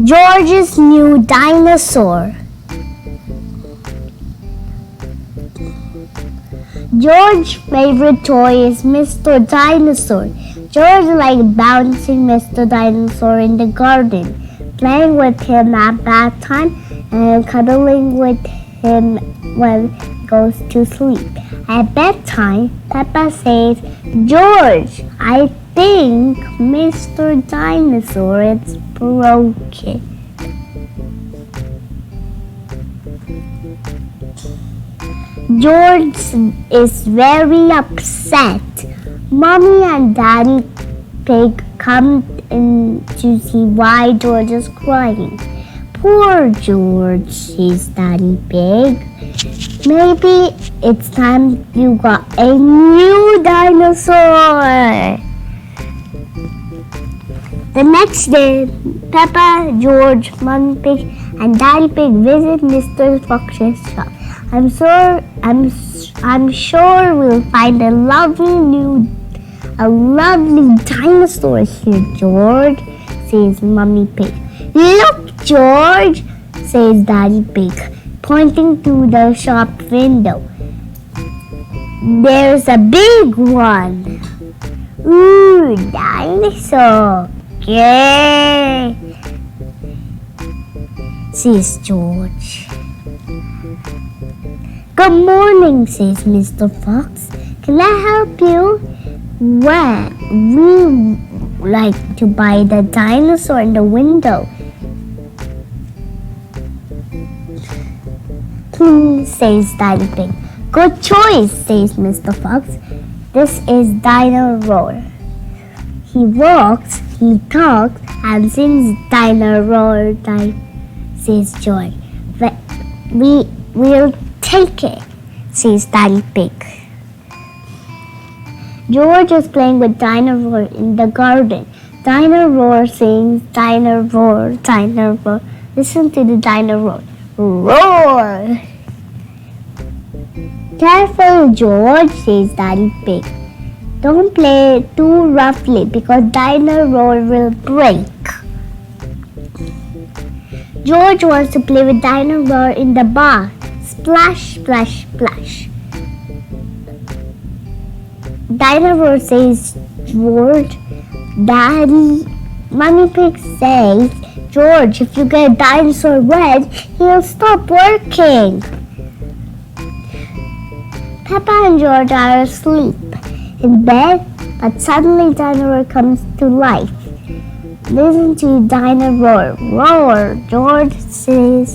George's new dinosaur. George's favorite toy is Mr. Dinosaur. George likes bouncing Mr. Dinosaur in the garden, playing with him at bath time, and cuddling with him when he goes to sleep. At bedtime, Peppa says, "George, I think Mr. Dinosaur is broken." George is very upset. Mommy and Daddy Pig come in to see why George is crying. "Poor George," says Daddy Pig. "Maybe it's time you got a new dinosaur." The next day, Peppa, George, Mommy Pig, and Daddy Pig visit Mr. Fox's shop. I'm sure we'll find a lovely dinosaur here, George, says Mommy Pig. "Look, George," says Daddy Pig, pointing to the shop window. "There's a big one." "Ooh, dinosaur. Yay!" says George. "Good morning," says Mr. Fox. "Can I help you?" "Well, we like to buy the dinosaur in the window," says Daddy Pig. "Good choice," says Mr. Fox. "This is Dino-Roar. He walks, he talks, and sings Dino-Roar," says George. We'll take it," says Daddy Pig. George is playing with Dino-Roar in the garden. Dino-Roar sings Dino-Roar, Dino-Roar. Listen to the Dino-Roar. Roar! "Careful, George," says Daddy Pig. "Don't play too roughly because Dino-Roar will break." George wants to play with Dino-Roar in the bath. Splash, splash, splash. Dino-Roar says, "George." Mommy Pig says, "George, if you get a dinosaur wet, he'll stop working." Peppa and George are asleep in bed, but suddenly Dino-Roar comes to life. Listen to Dino-Roar. Roar, George says.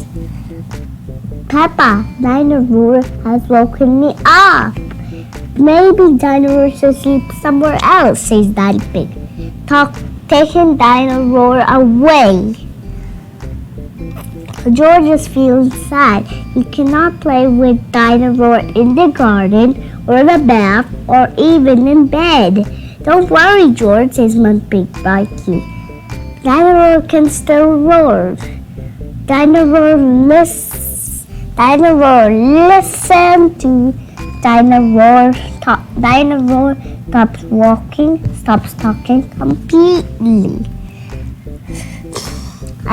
"Peppa, Dino-Roar has woken me up." "Maybe Dino-Roar should sleep somewhere else," says Daddy Pig, taking Dino-Roar away. George feels sad. He cannot play with Dino-Roar in the garden or the bath or even in bed. "Don't worry, George," says Mommy Pig brightly. "Dino-Roar can still roar." Dino-Roar listen to Dino-Roar talk. Dino-Roar stops talking completely.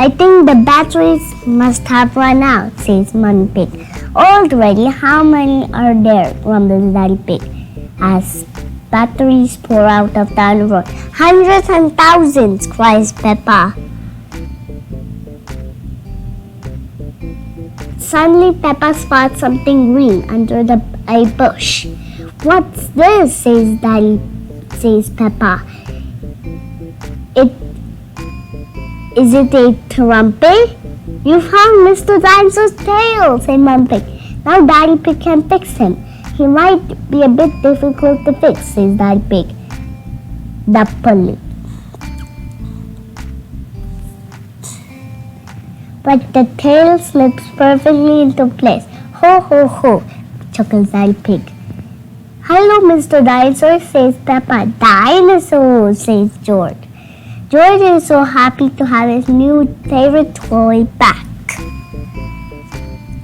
"I think the batteries must have run out," says Mommy Pig. "Already, how many are there?" grumbles Daddy Pig as batteries pour out of Dino-Roar. "Hundreds and thousands," cries Peppa. Suddenly, Peppa spots something green under a bush. "What's this?" says Peppa. Is it a trumpet?" "You found Mr. Dinosaur's tail," said Mom Pig. "Now Daddy Pig can fix him. He might be a bit difficult to fix," says Daddy Pig. Doubtfully. But the tail slips perfectly into place. "Ho, ho, ho," chuckles Daddy Pig. "Hello, Mr. Dinosaur," says Peppa. "Dinosaur," says George. George is so happy to have his new favorite toy back.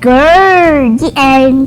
Grrr, the end.